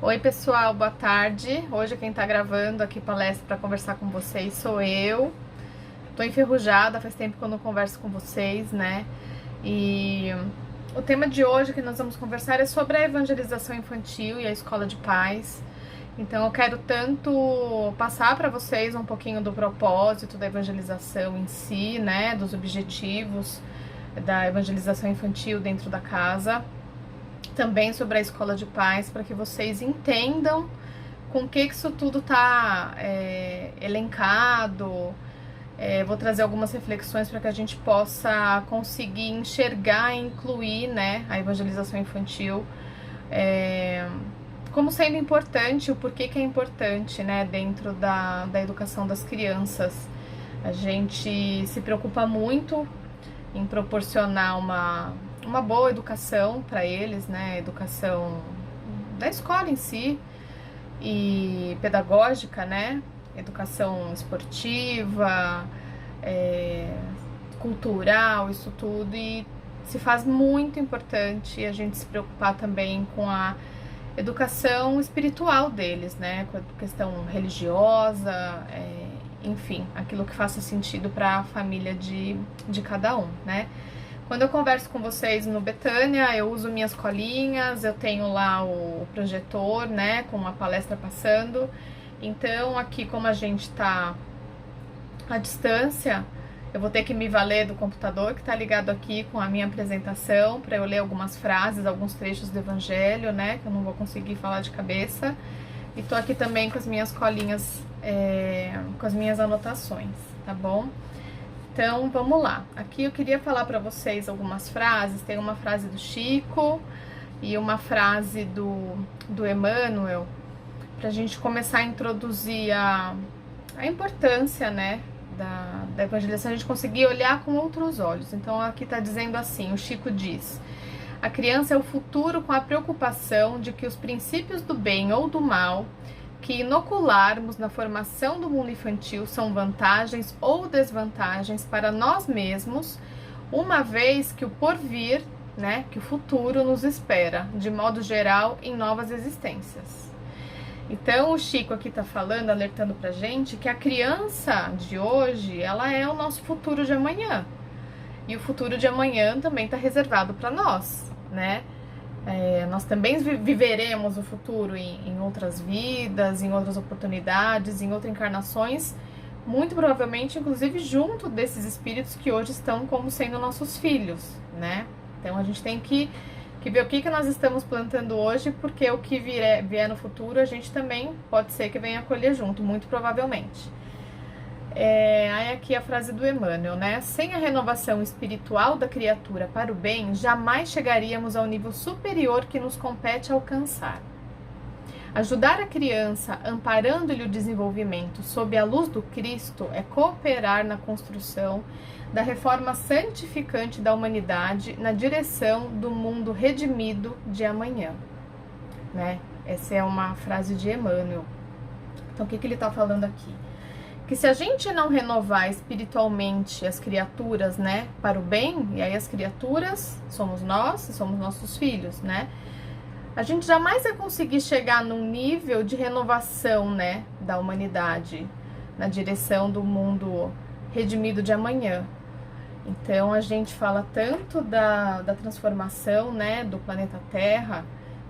Oi pessoal, boa tarde. Hoje quem tá gravando aqui palestra para conversar com vocês sou eu. Tô enferrujada, faz tempo que eu não converso com vocês, né? E o tema de hoje que nós vamos conversar é sobre a evangelização infantil e a escola de paz. Então eu quero tanto passar para vocês um pouquinho do propósito da evangelização em si, né? Dos objetivos da evangelização infantil dentro da casa. Também sobre a escola de paz, para que vocês entendam com que isso tudo está elencado. Vou trazer algumas reflexões para que a gente possa conseguir enxergar e incluir, né, a evangelização infantil como sendo importante, o porquê que é importante, né, dentro da educação das crianças. A gente se preocupa muito em proporcionar uma boa educação para eles, né? Educação da escola em si e pedagógica, né? Educação esportiva, cultural, isso tudo. E se faz muito importante a gente se preocupar também com a educação espiritual deles, né? Com a questão religiosa, enfim, aquilo que faça sentido para a família de cada um, né? Quando eu converso com vocês no Betânia, eu uso minhas colinhas, eu tenho lá o projetor, né, com uma palestra passando. Então, aqui, como a gente tá à distância, eu vou ter que me valer do computador que tá ligado aqui com a minha apresentação, para eu ler algumas frases, alguns trechos do Evangelho, né, que eu não vou conseguir falar de cabeça. E tô aqui também com as minhas colinhas, com as minhas anotações, tá bom? Então, vamos lá. Aqui eu queria falar para vocês algumas frases. Tem uma frase do Chico e uma frase do Emmanuel, para a gente começar a introduzir a importância, né, da evangelização, a gente conseguir olhar com outros olhos. Então, aqui está dizendo assim, o Chico diz: a criança é o futuro com a preocupação de que os princípios do bem ou do mal que inocularmos na formação do mundo infantil são vantagens ou desvantagens para nós mesmos, uma vez que o porvir, né, que o futuro nos espera, de modo geral, em novas existências. Então, o Chico aqui está falando, alertando pra gente, que a criança de hoje, ela é o nosso futuro de amanhã. E o futuro de amanhã também está reservado para nós, né? Nós também viveremos o futuro em outras vidas, em outras oportunidades, em outras encarnações, muito provavelmente, inclusive, junto desses espíritos que hoje estão como sendo nossos filhos, né? Então, a gente tem que ver o que nós estamos plantando hoje, porque o que vier no futuro, a gente também pode ser que venha colher junto, muito provavelmente. Aí aqui a frase do Emmanuel, né? Sem a renovação espiritual da criatura para o bem, jamais chegaríamos ao nível superior que nos compete alcançar. Ajudar a criança, amparando-lhe o desenvolvimento sob a luz do Cristo, é cooperar na construção da reforma santificante da humanidade na direção do mundo redimido de amanhã, né? Essa é uma frase de Emmanuel. Então, o que ele está falando aqui? Que se a gente não renovar espiritualmente as criaturas, né, para o bem, e aí as criaturas somos nós e somos nossos filhos, né, a gente jamais vai conseguir chegar num nível de renovação, né, da humanidade na direção do mundo redimido de amanhã. Então, a gente fala tanto da transformação, né, do planeta Terra,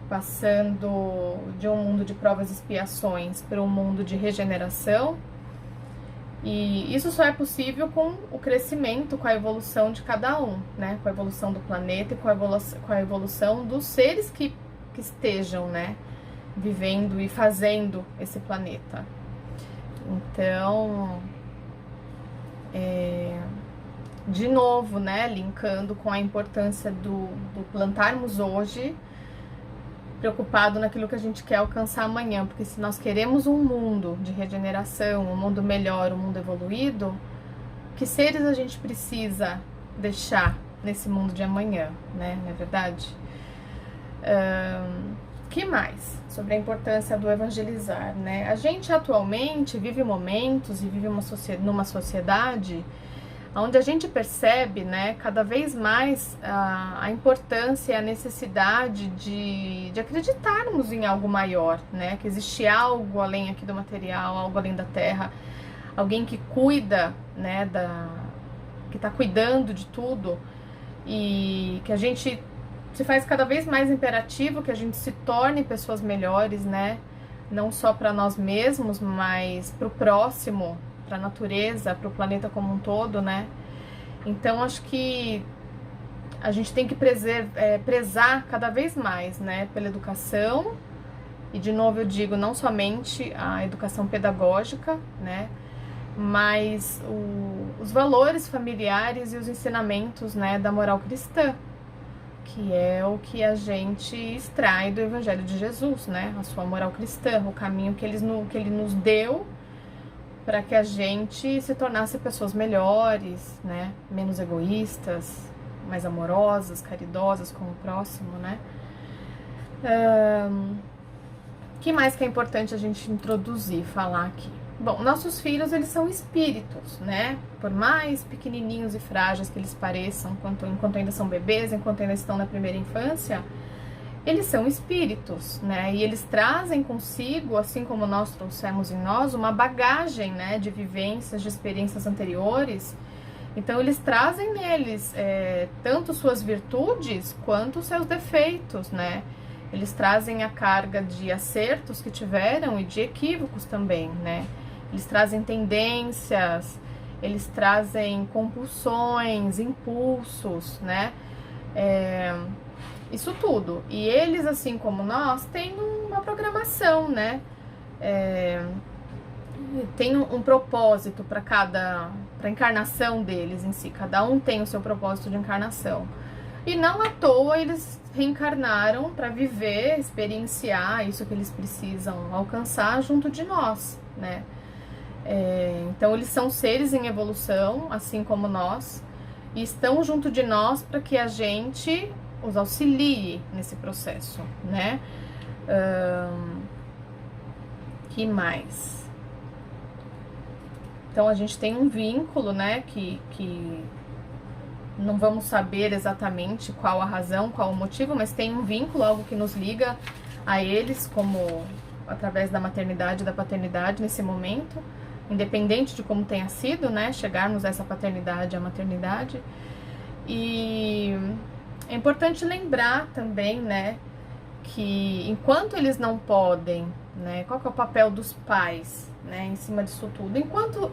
passando de um mundo de provas e expiações para um mundo de regeneração. E isso só é possível com o crescimento, com a evolução de cada um, né? Com a evolução do planeta e com a evolução dos seres que estejam, né, vivendo e fazendo esse planeta. Então, de novo, né, linkando com a importância do plantarmos hoje, preocupado naquilo que a gente quer alcançar amanhã, porque se nós queremos um mundo de regeneração, um mundo melhor, um mundo evoluído, que seres a gente precisa deixar nesse mundo de amanhã, né? Não é verdade? Que mais? Sobre a importância do evangelizar, né? A gente atualmente vive momentos e vive numa sociedade onde a gente percebe, né, cada vez mais a importância e a necessidade de acreditarmos em algo maior, né, que existe algo além aqui do material, algo além da Terra, alguém que cuida, né, que está cuidando de tudo, e que a gente se faz cada vez mais imperativo que a gente se torne pessoas melhores, né, não só para nós mesmos, mas para o próximo, para a natureza, para o planeta como um todo, né? Então acho que a gente tem que prezar cada vez mais, né, pela educação. E de novo eu digo, não somente a educação pedagógica, né, mas os valores familiares e os ensinamentos, né, da moral cristã, que é o que a gente extrai do Evangelho de Jesus, né, a sua moral cristã, o caminho que ele nos deu para que a gente se tornasse pessoas melhores, né, menos egoístas, mais amorosas, caridosas com o próximo, né. Que mais que é importante a gente introduzir, falar aqui? Bom, nossos filhos, eles são espíritos, né, por mais pequenininhos e frágeis que eles pareçam, enquanto ainda são bebês, enquanto ainda estão na primeira infância, eles são espíritos, né, e eles trazem consigo, assim como nós trouxemos em nós, uma bagagem, né, de vivências, de experiências anteriores. Então eles trazem neles tanto suas virtudes quanto seus defeitos, né. Eles trazem a carga de acertos que tiveram e de equívocos também, né. Eles trazem tendências, eles trazem compulsões, impulsos, né. Isso tudo. E eles, assim como nós, têm uma programação, né? Tem um propósito para a encarnação deles em si. Cada um tem o seu propósito de encarnação. E não à toa eles reencarnaram para viver, experienciar isso que eles precisam alcançar junto de nós, né? Então eles são seres em evolução, assim como nós, e estão junto de nós para que a gente os auxilie nesse processo, né? Que mais? Então a gente tem um vínculo, né? Que não vamos saber exatamente qual a razão, qual o motivo, mas tem um vínculo, algo que nos liga a eles, como através da maternidade e da paternidade nesse momento, independente de como tenha sido, né? Chegarmos a essa paternidade, a maternidade. E é importante lembrar também, né, que enquanto eles não podem, né, qual que é o papel dos pais, né, em cima disso tudo? Enquanto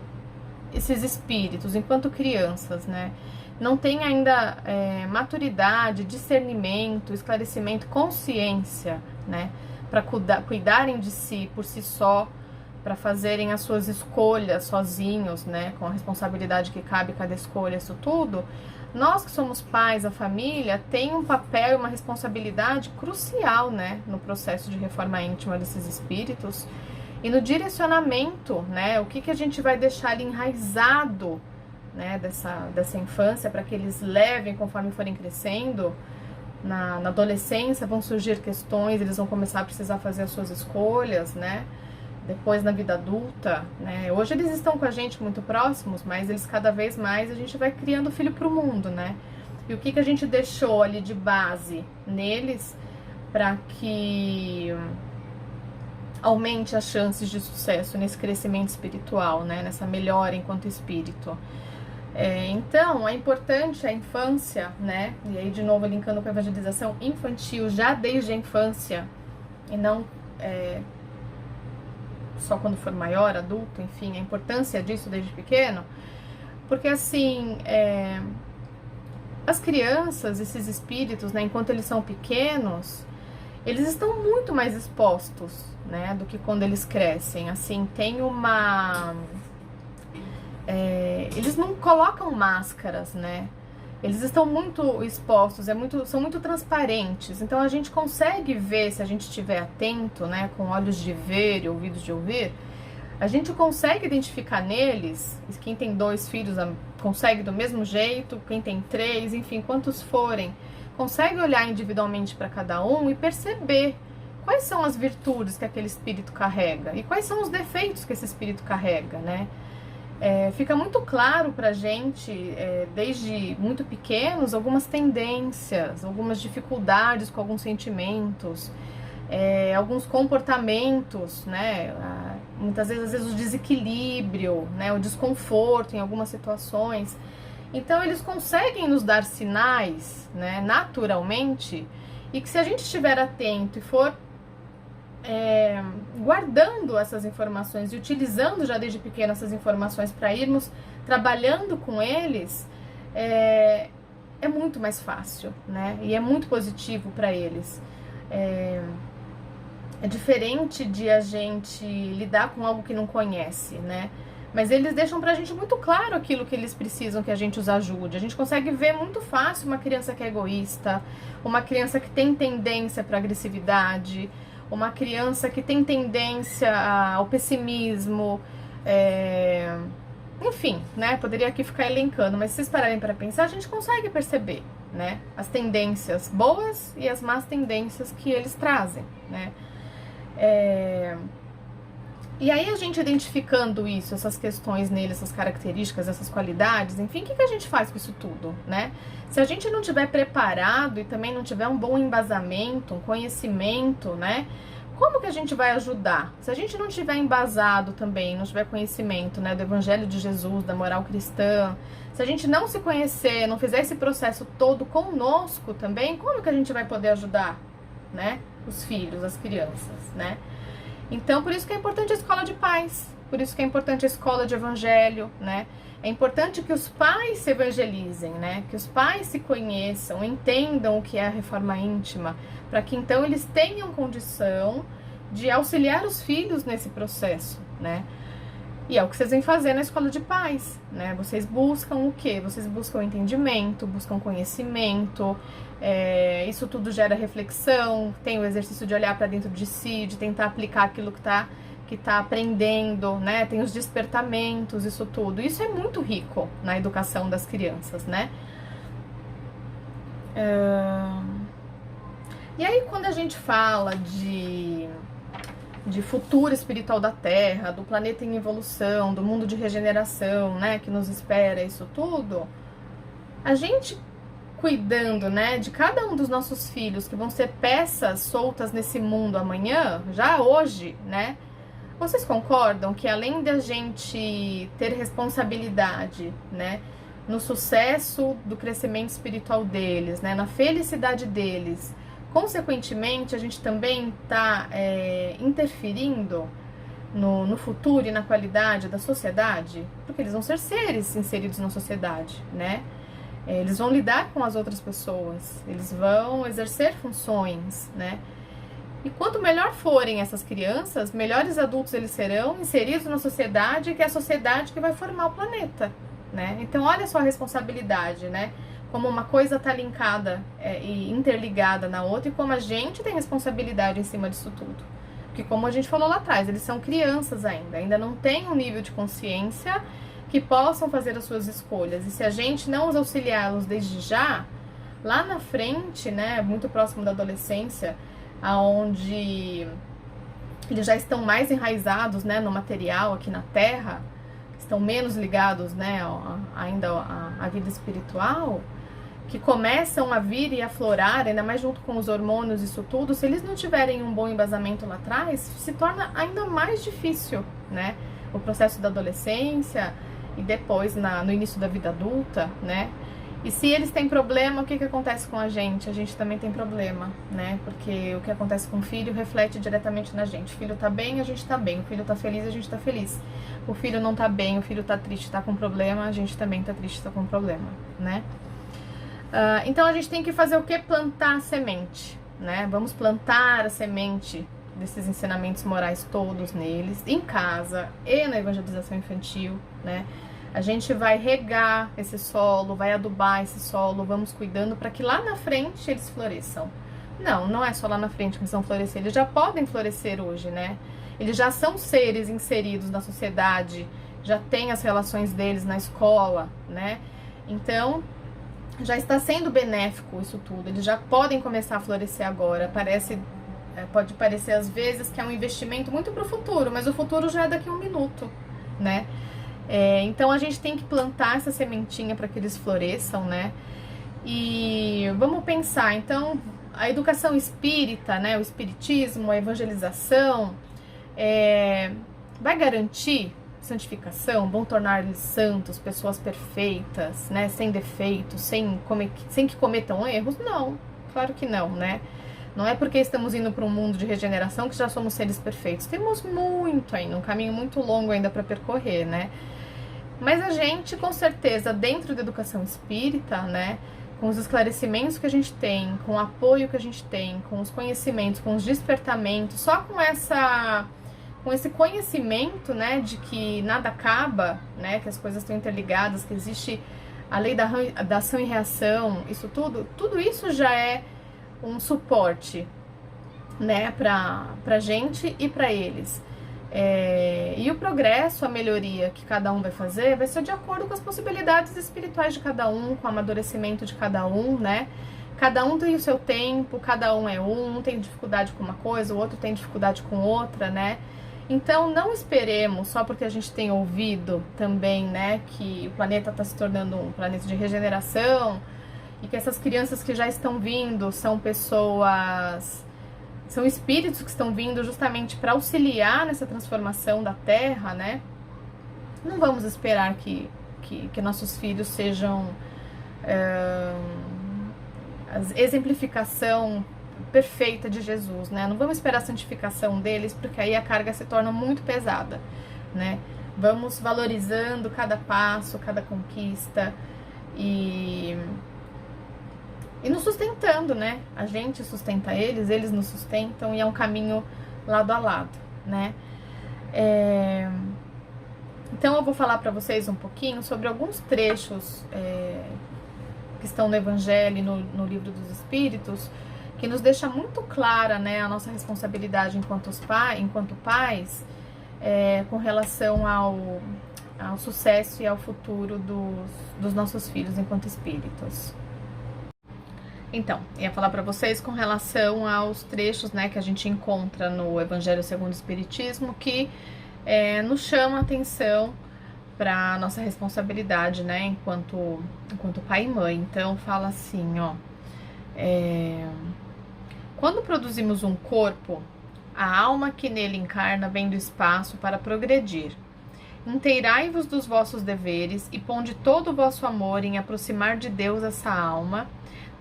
esses espíritos, enquanto crianças, né, não têm ainda maturidade, discernimento, esclarecimento, consciência, né, para cuidarem de si por si só, para fazerem as suas escolhas sozinhos, né, com a responsabilidade que cabe cada escolha, isso tudo. Nós que somos pais, a família, tem um papel e uma responsabilidade crucial, né, no processo de reforma íntima desses espíritos e no direcionamento, né, o que a gente vai deixar ali enraizado, né, dessa infância para que eles levem conforme forem crescendo. Na adolescência vão surgir questões, eles vão começar a precisar fazer as suas escolhas, né, depois na vida adulta, né? Hoje eles estão com a gente muito próximos, mas eles cada vez mais a gente vai criando filho para o mundo, né? E o que a gente deixou ali de base neles para que aumente as chances de sucesso nesse crescimento espiritual, né? Nessa melhora enquanto espírito. Então, é importante a infância, né? E aí, de novo, linkando com a evangelização infantil, já desde a infância, e não só quando for maior, adulto, enfim, a importância disso desde pequeno, porque assim, as crianças, esses espíritos, né, enquanto eles são pequenos, eles estão muito mais expostos, né, do que quando eles crescem. Assim, tem uma... eles não colocam máscaras, né? Eles estão muito expostos, são muito transparentes. Então a gente consegue ver, se a gente estiver atento, né, com olhos de ver e ouvidos de ouvir, a gente consegue identificar neles. Quem tem 2 filhos consegue do mesmo jeito, quem tem 3, enfim, quantos forem, consegue olhar individualmente para cada um e perceber quais são as virtudes que aquele espírito carrega e quais são os defeitos que esse espírito carrega, né? fica muito claro pra gente, desde muito pequenos, algumas tendências, algumas dificuldades com alguns sentimentos, alguns comportamentos, né? Muitas vezes, às vezes, o desequilíbrio, né? O desconforto em algumas situações. Então, eles conseguem nos dar sinais, né? Naturalmente, e que se a gente estiver atento e for guardando essas informações e utilizando já desde pequeno essas informações para irmos trabalhando com eles, é muito mais fácil, né? E é muito positivo para eles. É diferente de a gente lidar com algo que não conhece, né? Mas eles deixam pra gente muito claro aquilo que eles precisam que a gente os ajude. A gente consegue ver muito fácil uma criança que é egoísta, uma criança que tem tendência para agressividade, uma criança que tem tendência ao pessimismo, enfim, né? Poderia aqui ficar elencando, mas se vocês pararem para pensar, a gente consegue perceber, né? As tendências boas e as más tendências que eles trazem, né? E aí a gente identificando isso, essas questões nele, essas características, essas qualidades, enfim, o que a gente faz com isso tudo, né? Se a gente não tiver preparado e também não tiver um bom embasamento, um conhecimento, né? Como que a gente vai ajudar? Se a gente não tiver embasado também, não tiver conhecimento, né, do Evangelho de Jesus, da moral cristã, se a gente não se conhecer, não fizer esse processo todo conosco também, como que a gente vai poder ajudar, né? Os filhos, as crianças, né? Então, por isso que é importante a escola de pais, por isso que é importante a escola de evangelho, né? É importante que os pais se evangelizem, né? Que os pais se conheçam, entendam o que é a reforma íntima, para que então eles tenham condição de auxiliar os filhos nesse processo, né? E é o que vocês vêm fazer na escola de pais, né? Vocês buscam o quê? Vocês buscam entendimento, buscam conhecimento, isso tudo gera reflexão, tem o exercício de olhar para dentro de si, de tentar aplicar aquilo que tá aprendendo, né? Tem os despertamentos, isso tudo. Isso é muito rico na educação das crianças, né? E aí, quando a gente fala de futuro espiritual da Terra, do planeta em evolução, do mundo de regeneração, né, que nos espera, isso tudo, a gente cuidando, né, de cada um dos nossos filhos, que vão ser peças soltas nesse mundo amanhã, já hoje, né, vocês concordam que além da gente ter responsabilidade, né, no sucesso do crescimento espiritual deles, né, na felicidade deles, consequentemente, a gente também está interferindo no futuro e na qualidade da sociedade, porque eles vão ser seres inseridos na sociedade, né? Eles vão lidar com as outras pessoas, eles vão exercer funções, né? E quanto melhor forem essas crianças, melhores adultos eles serão inseridos na sociedade, que é a sociedade que vai formar o planeta, né? Então, olha só a responsabilidade, né? Como uma coisa está linkada e interligada na outra, e como a gente tem responsabilidade em cima disso tudo. Porque como a gente falou lá atrás, eles são crianças ainda não têm um nível de consciência que possam fazer as suas escolhas. E se a gente não os auxiliá-los desde já, lá na frente, né, muito próximo da adolescência, onde eles já estão mais enraizados, né, no material aqui na Terra, estão menos ligados, né, ainda à vida espiritual, que começam a vir e aflorar, ainda mais junto com os hormônios, isso tudo, se eles não tiverem um bom embasamento lá atrás, se torna ainda mais difícil, né? O processo da adolescência e depois no início da vida adulta, né? E se eles têm problema, o que acontece com a gente? A gente também tem problema, né? Porque o que acontece com o filho reflete diretamente na gente. O filho tá bem, a gente tá bem. O filho tá feliz, a gente tá feliz. O filho não tá bem, o filho tá triste, tá com problema, a gente também tá triste, tá com problema, né? Então a gente tem que fazer o que? Plantar a semente, né? Vamos plantar a semente desses ensinamentos morais todos neles, em casa e na evangelização infantil, né? A gente vai regar esse solo, vai adubar esse solo, vamos cuidando para que lá na frente eles floresçam. Não é só lá na frente que eles vão florescer, eles já podem florescer hoje, né? Eles já são seres inseridos na sociedade, já têm as relações deles na escola, né? Então, já está sendo benéfico isso tudo, eles já podem começar a florescer agora. Pode parecer às vezes que é um investimento muito para o futuro, mas o futuro já é daqui a um minuto, né? Então a gente tem que plantar essa sementinha para que eles floresçam, né? E vamos pensar, então, a educação espírita, né, o espiritismo, a evangelização, vai garantir santificação, vão tornar eles santos, pessoas perfeitas, né, sem defeitos, sem que cometam erros? Não, claro que não, né? Não é porque estamos indo para um mundo de regeneração que já somos seres perfeitos. Temos muito ainda, um caminho muito longo ainda para percorrer, né? Mas a gente, com certeza, dentro da educação espírita, né, com os esclarecimentos que a gente tem, com o apoio que a gente tem, com os conhecimentos, com os despertamentos, só com esse conhecimento, né, de que nada acaba, né, que as coisas estão interligadas, que existe a lei da ação e reação, tudo isso já é um suporte, né, pra gente e pra eles. E o progresso, a melhoria que cada um vai fazer, vai ser de acordo com as possibilidades espirituais de cada um, com o amadurecimento de cada um, né? Cada um tem o seu tempo, cada um é um tem dificuldade com uma coisa, o outro tem dificuldade com outra, né? Então não esperemos, só porque a gente tem ouvido também, né, que o planeta está se tornando um planeta de regeneração e que essas crianças que já estão vindo são espíritos que estão vindo justamente para auxiliar nessa transformação da Terra, né? Não vamos esperar que nossos filhos sejam a exemplificação perfeita de Jesus, né? Não vamos esperar a santificação deles, porque aí a carga se torna muito pesada, né? Vamos valorizando cada passo, cada conquista e nos sustentando, né? A gente sustenta eles nos sustentam e é um caminho lado a lado, né? Então eu vou falar para vocês um pouquinho sobre alguns trechos que estão no Evangelho, no Livro dos Espíritos, que nos deixa muito clara, né, a nossa responsabilidade enquanto pais, com relação ao sucesso e ao futuro dos nossos filhos enquanto espíritos. Então, ia falar para vocês com relação aos trechos, né, que a gente encontra no Evangelho segundo o Espiritismo, que nos chama a atenção para nossa responsabilidade, né, enquanto pai e mãe. Então, fala assim, ó, quando produzimos um corpo, a alma que nele encarna vem do espaço para progredir. Inteirai-vos dos vossos deveres e ponde todo o vosso amor em aproximar de Deus essa alma,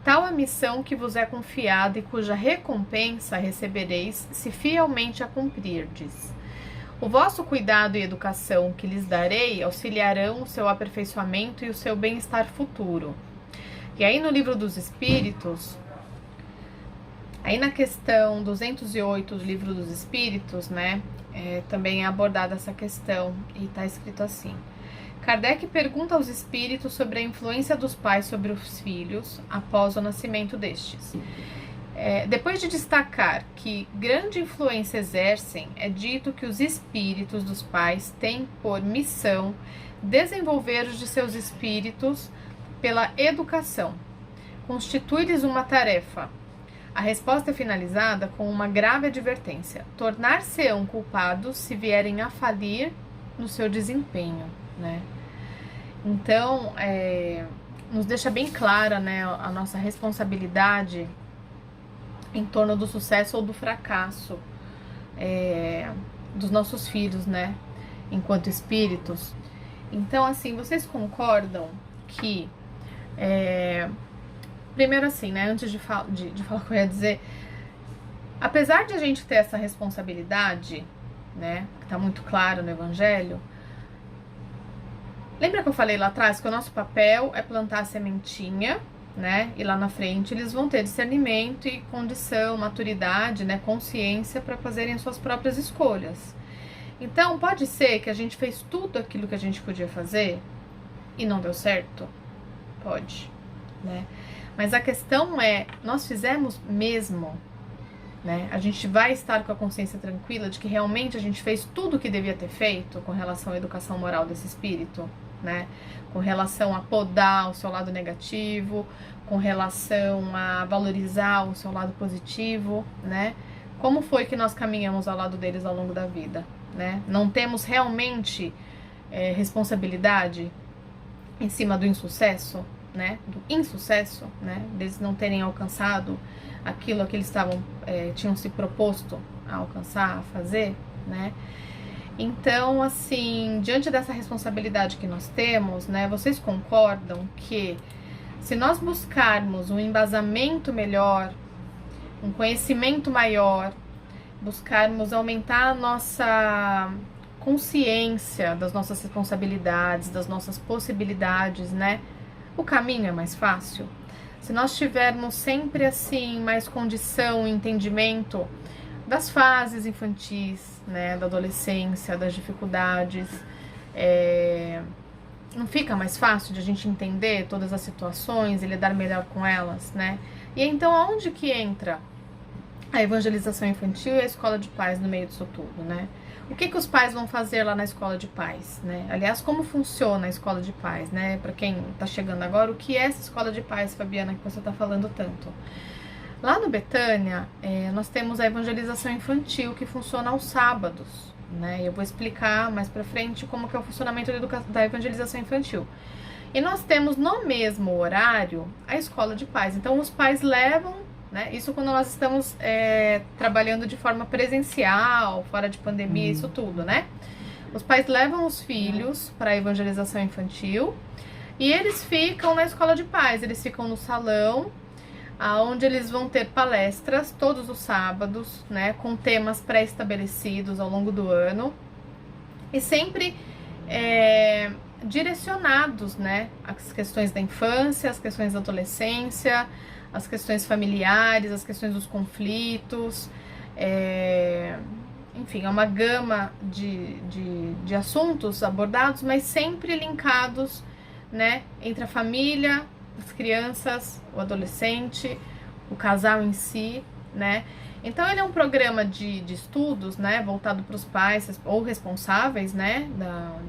tal a missão que vos é confiada e cuja recompensa recebereis se fielmente a cumprirdes. O vosso cuidado e educação que lhes darei auxiliarão o seu aperfeiçoamento e o seu bem-estar futuro. E aí no Livro dos Espíritos, aí na questão 208 do Livro dos Espíritos, né, também é abordada essa questão e está escrito assim: Kardec pergunta aos espíritos sobre a influência dos pais sobre os filhos após o nascimento destes. Depois de destacar que grande influência exercem, é dito que os espíritos dos pais têm por missão desenvolver os de seus espíritos pela educação. Constitui-lhes uma tarefa. A resposta é finalizada com uma grave advertência: tornar-se-ão culpados se vierem a falir no seu desempenho, né? Então, nos deixa bem clara, né, a nossa responsabilidade em torno do sucesso ou do fracasso dos nossos filhos, né, enquanto espíritos. Então, assim, vocês concordam que primeiro assim, né, antes de falar o que eu ia dizer, apesar de a gente ter essa responsabilidade, né, que tá muito claro no Evangelho, lembra que eu falei lá atrás que o nosso papel é plantar a sementinha, né, e lá na frente eles vão ter discernimento e condição, maturidade, né, consciência para fazerem suas próprias escolhas. Então, pode ser que a gente fez tudo aquilo que a gente podia fazer e não deu certo? Pode, né? Mas a questão é, nós fizemos mesmo, né? A gente vai estar com a consciência tranquila de que realmente a gente fez tudo o que devia ter feito com relação à educação moral desse espírito, né? Com relação a podar o seu lado negativo, com relação a valorizar o seu lado positivo, né? Como foi que nós caminhamos ao lado deles ao longo da vida, né? Não temos realmente responsabilidade em cima do insucesso, né? Do insucesso, né? Deles não terem alcançado aquilo que eles tinham se proposto a alcançar, a fazer, né? Então, assim, diante dessa responsabilidade que nós temos, né? Vocês concordam que se nós buscarmos um embasamento melhor, um conhecimento maior, buscarmos aumentar a nossa consciência das nossas responsabilidades, das nossas possibilidades, né? O caminho é mais fácil. Se nós tivermos sempre assim mais condição, entendimento das fases infantis, né, da adolescência, das dificuldades, não fica mais fácil de a gente entender todas as situações e lidar melhor com elas, né? E então aonde que entra a evangelização infantil e a escola de paz no meio disso tudo, né? O que os pais vão fazer lá na escola de paz, né? Aliás, como funciona a escola de paz, né? Para quem tá chegando agora, o que é essa escola de paz, Fabiana, que você tá falando tanto? Lá no Betânia, nós temos a evangelização infantil que funciona aos sábados, né? Eu vou explicar mais pra frente como que é o funcionamento da evangelização infantil. E nós temos no mesmo horário a escola de paz. Então, os pais levam, né? Isso quando nós estamos trabalhando de forma presencial, fora de pandemia, isso tudo, né? Os pais levam os filhos para a evangelização infantil e eles ficam na escola de paz, eles ficam no salão, onde eles vão ter palestras todos os sábados, né? Com temas pré-estabelecidos ao longo do ano e sempre direcionados, né? As questões da infância, as questões da adolescência, as questões familiares, as questões dos conflitos, enfim, é uma gama de assuntos abordados, mas sempre linkados, né, entre a família, as crianças, o adolescente, o casal em si, né. Então ele é um programa de estudos, né, voltado para os pais ou responsáveis, né,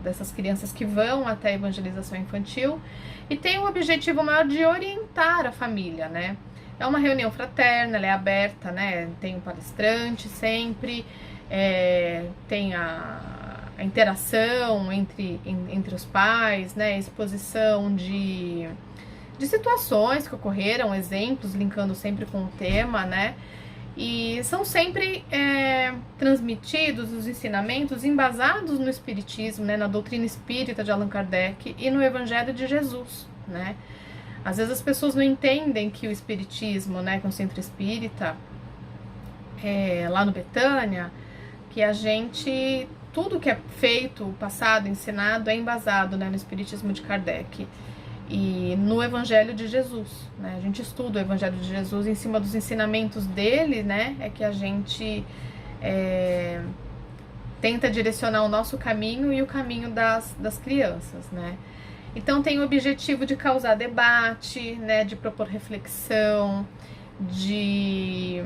dessas crianças que vão até a evangelização infantil e tem o objetivo maior de orientar a família, né. É uma reunião fraterna, ela é aberta, né, tem um palestrante sempre, tem a interação entre os pais, né, exposição de situações que ocorreram, exemplos, linkando sempre com o tema, né. E são sempre transmitidos os ensinamentos embasados no Espiritismo, né, na doutrina espírita de Allan Kardec e no Evangelho de Jesus, né. Às vezes as pessoas não entendem que o Espiritismo, né, que é um centro espírita, lá no Betânia, que a gente, tudo que é feito, passado, ensinado, é embasado, né, no Espiritismo de Kardec e no Evangelho de Jesus, né? A gente estuda o Evangelho de Jesus em cima dos ensinamentos dele, né? É que a gente tenta direcionar o nosso caminho e o caminho das crianças, né? Então tem o objetivo de causar debate, né? De propor reflexão, de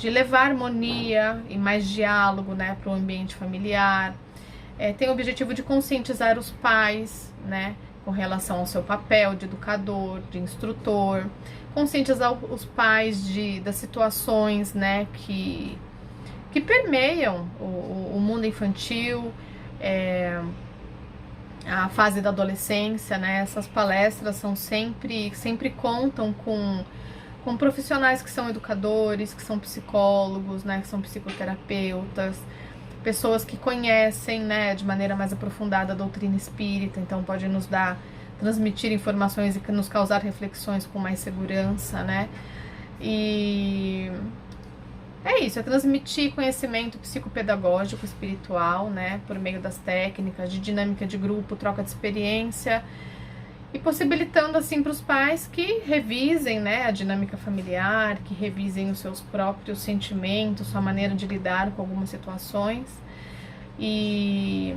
levar harmonia e mais diálogo, né? Para o ambiente familiar. Tem o objetivo de conscientizar os pais, né? Com relação ao seu papel de educador, de instrutor, conscientizar os pais das situações, né, que permeiam o mundo infantil, a fase da adolescência, né. Essas palestras são sempre contam com profissionais que são educadores, que são psicólogos, né, que são psicoterapeutas, pessoas que conhecem, né, de maneira mais aprofundada a doutrina espírita, então pode transmitir informações e nos causar reflexões com mais segurança, né, e é isso, é transmitir conhecimento psicopedagógico, espiritual, né, por meio das técnicas de dinâmica de grupo, troca de experiência, e possibilitando assim para os pais que revisem, né, a dinâmica familiar, que revisem os seus próprios sentimentos, sua maneira de lidar com algumas situações e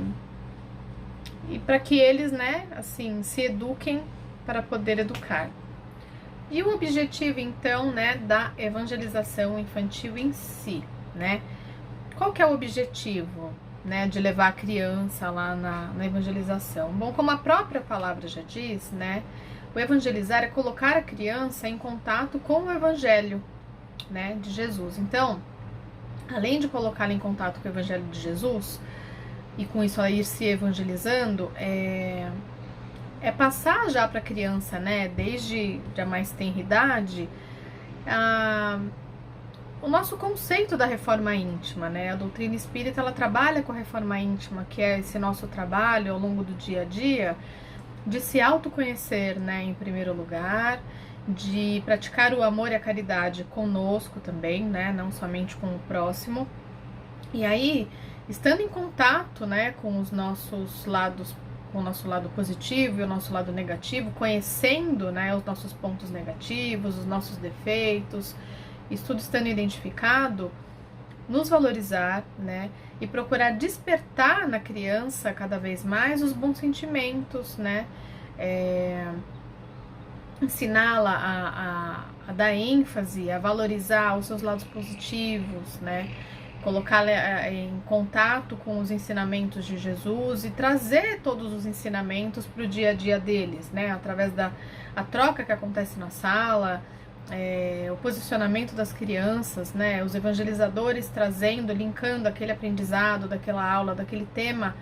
para que eles, né, assim, se eduquem para poder educar. E o objetivo então, né, da evangelização infantil em si, né? Qual que é o objetivo, né, de levar a criança lá na evangelização? Bom, como a própria palavra já diz, né, o evangelizar é colocar a criança em contato com o evangelho, né, de Jesus. Então, além de colocá-la em contato com o evangelho de Jesus, e com isso ela ir se evangelizando, é passar já para a criança, né, desde a mais tenra idade, o nosso conceito da reforma íntima, né? A doutrina espírita, ela trabalha com a reforma íntima, que é esse nosso trabalho ao longo do dia a dia, de se autoconhecer, né, em primeiro lugar, de praticar o amor e a caridade conosco também, né, não somente com o próximo. E aí, estando em contato, né, com os nossos lados, com o nosso lado positivo e o nosso lado negativo, conhecendo, né, os nossos pontos negativos, os nossos defeitos, isso tudo estando identificado, nos valorizar, né, e procurar despertar na criança cada vez mais os bons sentimentos, né, ensiná-la a dar ênfase, a valorizar os seus lados positivos, né, colocá-la em contato com os ensinamentos de Jesus e trazer todos os ensinamentos para o dia a dia deles, né, através da troca que acontece na sala, o posicionamento das crianças, né, os evangelizadores trazendo, linkando aquele aprendizado daquela aula, daquele tema,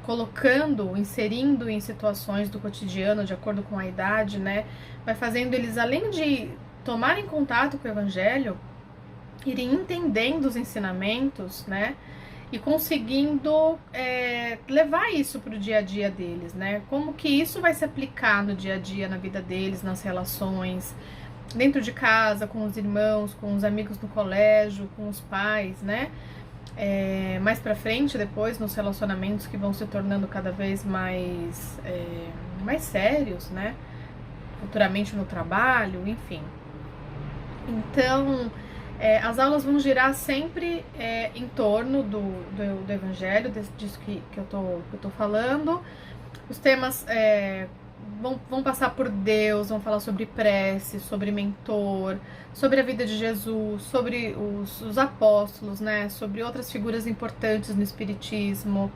colocando, inserindo em situações do cotidiano de acordo com a idade, né, vai fazendo eles, além de tomarem contato com o evangelho, irem entendendo os ensinamentos, né, e conseguindo levar isso para o dia a dia deles, né, como que isso vai se aplicar no dia a dia, na vida deles, nas relações, dentro de casa, com os irmãos, com os amigos no colégio, com os pais, né? Mais pra frente, depois, nos relacionamentos que vão se tornando cada vez mais sérios, né? Futuramente no trabalho, enfim. Então, as aulas vão girar sempre em torno do Evangelho, disso que eu tô falando. Os temas vão passar por Deus, vão falar sobre prece, sobre mentor, sobre a vida de Jesus, sobre os apóstolos, né? Sobre outras figuras importantes no Espiritismo.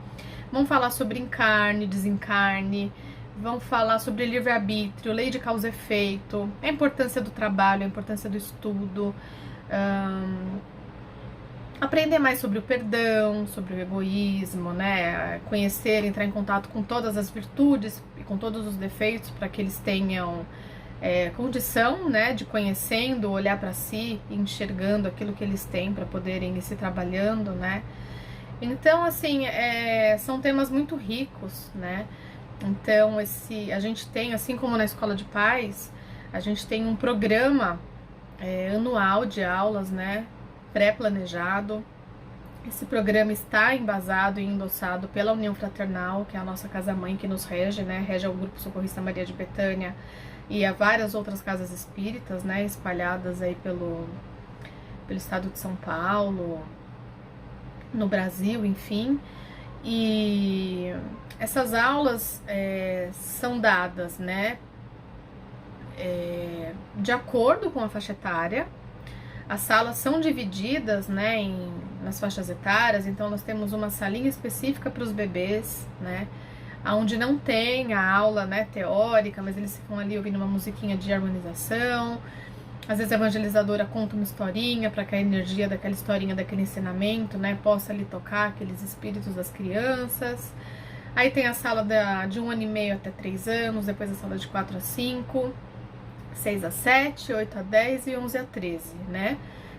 Vão falar sobre encarne, desencarne, vão falar sobre livre-arbítrio, lei de causa e efeito, a importância do trabalho, a importância do estudo, aprender mais sobre o perdão, sobre o egoísmo, né? Conhecer, entrar em contato com todas as virtudes e com todos os defeitos para que eles tenham condição, né, de conhecendo, olhar para si, enxergando aquilo que eles têm para poderem ir se trabalhando, né? Então, assim, são temas muito ricos, né? Então, a gente tem, assim como na Escola de Paz, a gente tem um programa anual de aulas, né? Pré-planejado. Esse programa está embasado e endossado pela União Fraternal, que é a nossa casa-mãe que nos rege, né? Rege ao Grupo Socorrista Maria de Betânia e a várias outras casas espíritas, né? Espalhadas aí pelo estado de São Paulo, no Brasil, enfim. E essas aulas são dadas, né? De acordo com a faixa etária. As salas são divididas, né, nas faixas etárias, então nós temos uma salinha específica para os bebês, né, onde não tem a aula, né, teórica, mas eles ficam ali ouvindo uma musiquinha de harmonização. Às vezes a evangelizadora conta uma historinha para que a energia daquela historinha, daquele ensinamento, né, possa ali tocar aqueles espíritos das crianças. Aí tem a sala de 1 ano e meio até 3 anos, depois a sala de 4 a 5, 6 a 7, 8 a 10 e 11 a 13, né?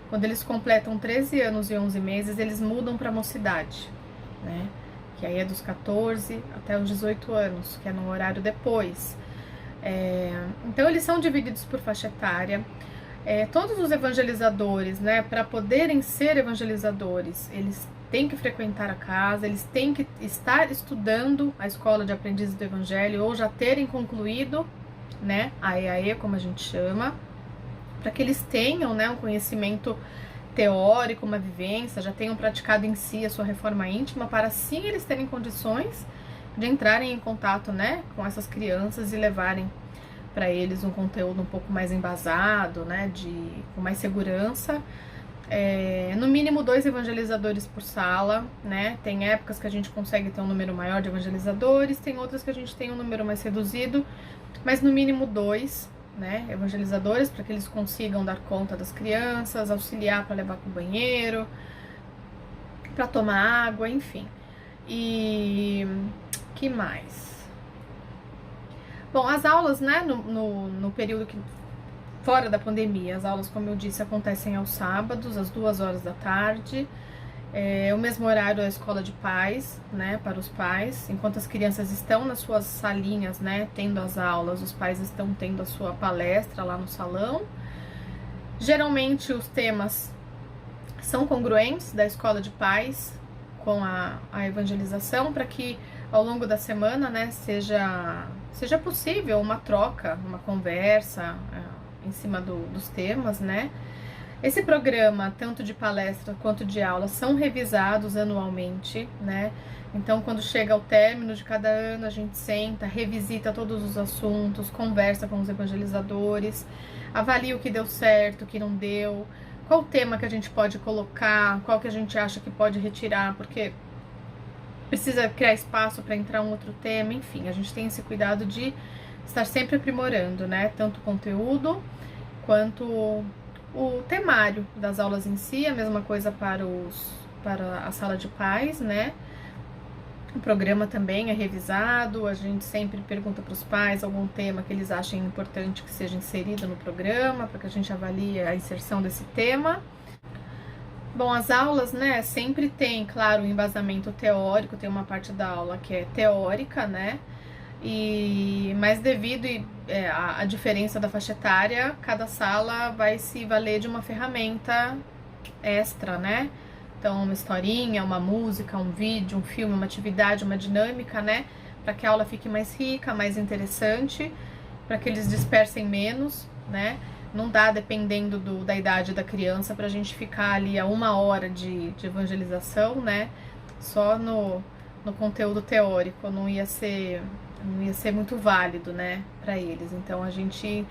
Quando eles completam 13 anos e 11 meses, eles mudam para a mocidade, né? Que aí é dos 14 até os 18 anos, que é no horário depois. Então, eles são divididos por faixa etária. Todos os evangelizadores, né, para poderem ser evangelizadores, eles têm que frequentar a casa, eles têm que estar estudando a Escola de Aprendizes do Evangelho ou já terem concluído, né, a EAE, como a gente chama, para que eles tenham, né, um conhecimento teórico, uma vivência, já tenham praticado em si a sua reforma íntima, para assim eles terem condições de entrarem em contato, né, com essas crianças e levarem para eles um conteúdo um pouco mais embasado, né, com mais segurança. No mínimo 2 evangelizadores por sala, né? Tem épocas que a gente consegue ter um número maior de evangelizadores, tem outras que a gente tem um número mais reduzido, mas no mínimo 2, né, evangelizadores, para que eles consigam dar conta das crianças, auxiliar para levar para o banheiro, para tomar água, enfim. E que mais? Bom, as aulas, né, no período que fora da pandemia, as aulas, como eu disse, acontecem aos sábados, às 2 horas da tarde. É o mesmo horário da escola de pais, né, para os pais. Enquanto as crianças estão nas suas salinhas, né, tendo as aulas, os pais estão tendo a sua palestra lá no salão. Geralmente os temas são congruentes da escola de pais com a evangelização, para que ao longo da semana, né, seja possível uma troca, uma conversa em cima dos temas, né. Esse programa, tanto de palestra quanto de aula, são revisados anualmente, né? Então, quando chega ao término de cada ano, a gente senta, revisita todos os assuntos, conversa com os evangelizadores, avalia o que deu certo, o que não deu, qual o tema que a gente pode colocar, qual que a gente acha que pode retirar, porque precisa criar espaço para entrar um outro tema, enfim, a gente tem esse cuidado de estar sempre aprimorando, né? Tanto o conteúdo quanto o temário das aulas em si, a mesma coisa para a sala de pais, né? O programa também é revisado, a gente sempre pergunta para os pais algum tema que eles achem importante que seja inserido no programa, para que a gente avalie a inserção desse tema. Bom, as aulas, né, sempre tem, claro, um embasamento teórico, tem uma parte da aula que é teórica, né? Mas devido à diferença da faixa etária, cada sala vai se valer de uma ferramenta extra, né? Então, uma historinha, uma música, um vídeo, um filme, uma atividade, uma dinâmica, né? Para que a aula fique mais rica, mais interessante, para que eles dispersem menos, né? Não dá, dependendo da idade da criança, para a gente ficar ali a 1 hora de evangelização, né? Só no conteúdo teórico, não ia ser muito válido, né, para eles. Então a gente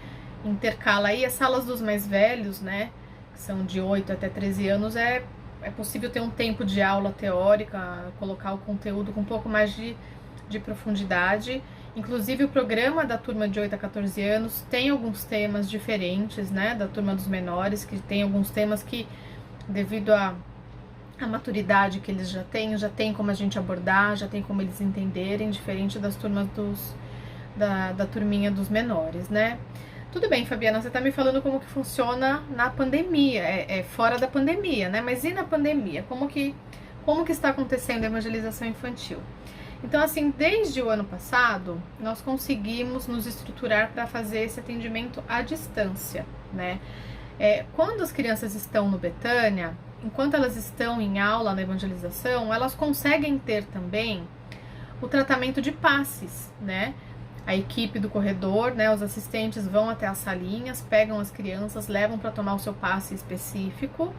intercala aí as salas dos mais velhos, né, que são de 8 até 13 anos, é possível ter um tempo de aula teórica, colocar o conteúdo com um pouco mais de profundidade. Inclusive o programa da turma de 8 a 14 anos tem alguns temas diferentes, né, da turma dos menores, que tem alguns temas que, devido a maturidade que eles já tem como a gente abordar, já tem como eles entenderem, diferente das turmas da turminha dos menores, né? Tudo bem, Fabiana, você tá me falando como que funciona na pandemia, fora da pandemia, né? Mas e na pandemia? Como que está acontecendo a evangelização infantil? Então, assim, desde o ano passado, nós conseguimos nos estruturar para fazer esse atendimento à distância, né? Quando as crianças estão no Betânia, enquanto elas estão em aula na evangelização, elas conseguem ter também o tratamento de passes, né? A equipe do corredor, né, os assistentes vão até as salinhas, pegam as crianças, levam para tomar o seu passe específico.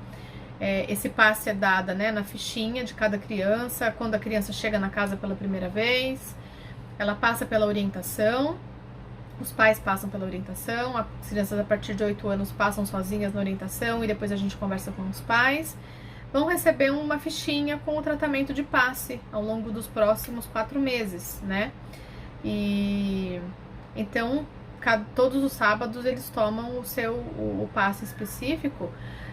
Esse passe é dado, né, na fichinha de cada criança, quando a criança chega na casa pela primeira vez, ela passa pela orientação, os pais passam pela orientação, as crianças a partir de 8 anos passam sozinhas na orientação e depois a gente conversa com os pais. Vão receber uma fichinha com o tratamento de passe ao longo dos próximos 4 meses, né? E então, todos os sábados eles tomam o passe específico.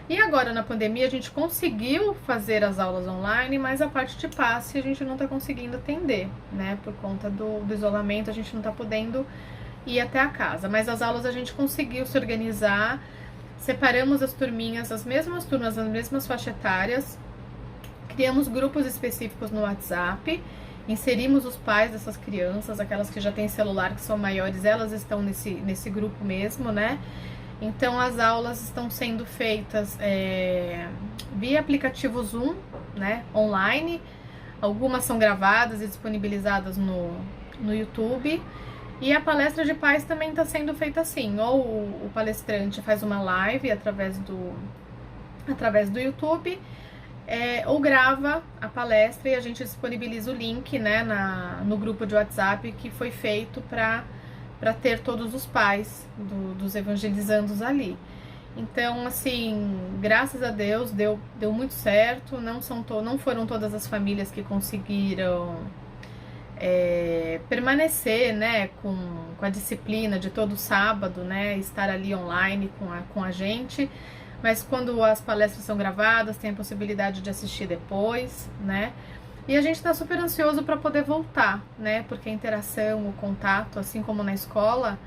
E agora na pandemia a gente conseguiu fazer as aulas online, mas a parte de passe a gente não está conseguindo atender, né? Por conta do isolamento, a gente não está podendo ir até a casa. Mas as aulas a gente conseguiu se organizar, separamos as turminhas, as mesmas turmas, as mesmas faixas etárias, criamos grupos específicos no WhatsApp, inserimos os pais dessas crianças, aquelas que já têm celular, que são maiores, elas estão nesse grupo mesmo, né? Então as aulas estão sendo feitas via aplicativo Zoom, né, online. Algumas são gravadas e disponibilizadas no YouTube. E a palestra de pais também está sendo feita assim, ou o palestrante faz uma live através do YouTube, ou grava a palestra e a gente disponibiliza o link, né, no grupo de WhatsApp que foi feito para ter todos os pais dos evangelizandos ali. Então, assim, graças a Deus deu muito certo. Não foram todas as famílias que conseguiram permanecer, né, com a disciplina de todo sábado, né, estar ali online com a gente, mas quando as palestras são gravadas, tem a possibilidade de assistir depois, né. E a gente está super ansioso para poder voltar, né? Porque a interação, o contato, assim como na escola,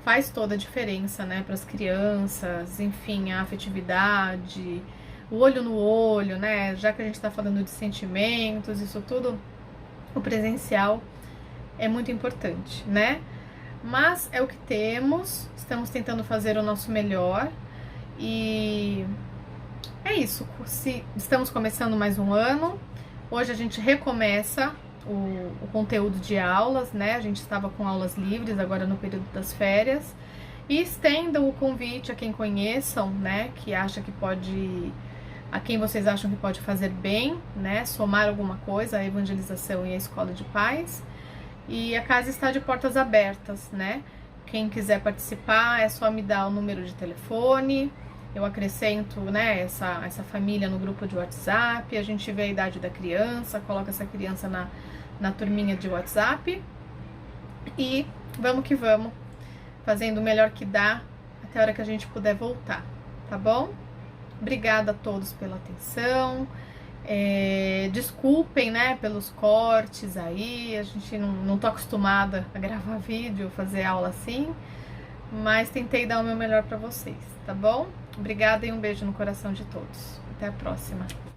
faz toda a diferença, né? Para as crianças, enfim, a afetividade, o olho no olho, né? Já que a gente está falando de sentimentos, isso tudo, o presencial é muito importante, né? Mas é o que temos, estamos tentando fazer o nosso melhor e é isso. Se estamos começando mais um ano, hoje a gente recomeça o conteúdo de aulas, né? A gente estava com aulas livres agora no período das férias. E estendam o convite a quem conheçam, né? Que acha que pode, a quem vocês acham que pode fazer bem, né? Somar alguma coisa à evangelização e à escola de paz. E a casa está de portas abertas, né? Quem quiser participar é só me dar o número de telefone. Eu acrescento, né, essa família no grupo de WhatsApp, a gente vê a idade da criança, coloca essa criança na turminha de WhatsApp e vamos que vamos, fazendo o melhor que dá até a hora que a gente puder voltar, tá bom? Obrigada a todos pela atenção, desculpem, né, pelos cortes aí, a gente não tô acostumada a gravar vídeo, fazer aula assim, mas tentei dar o meu melhor para vocês, tá bom? Obrigada e um beijo no coração de todos. Até a próxima.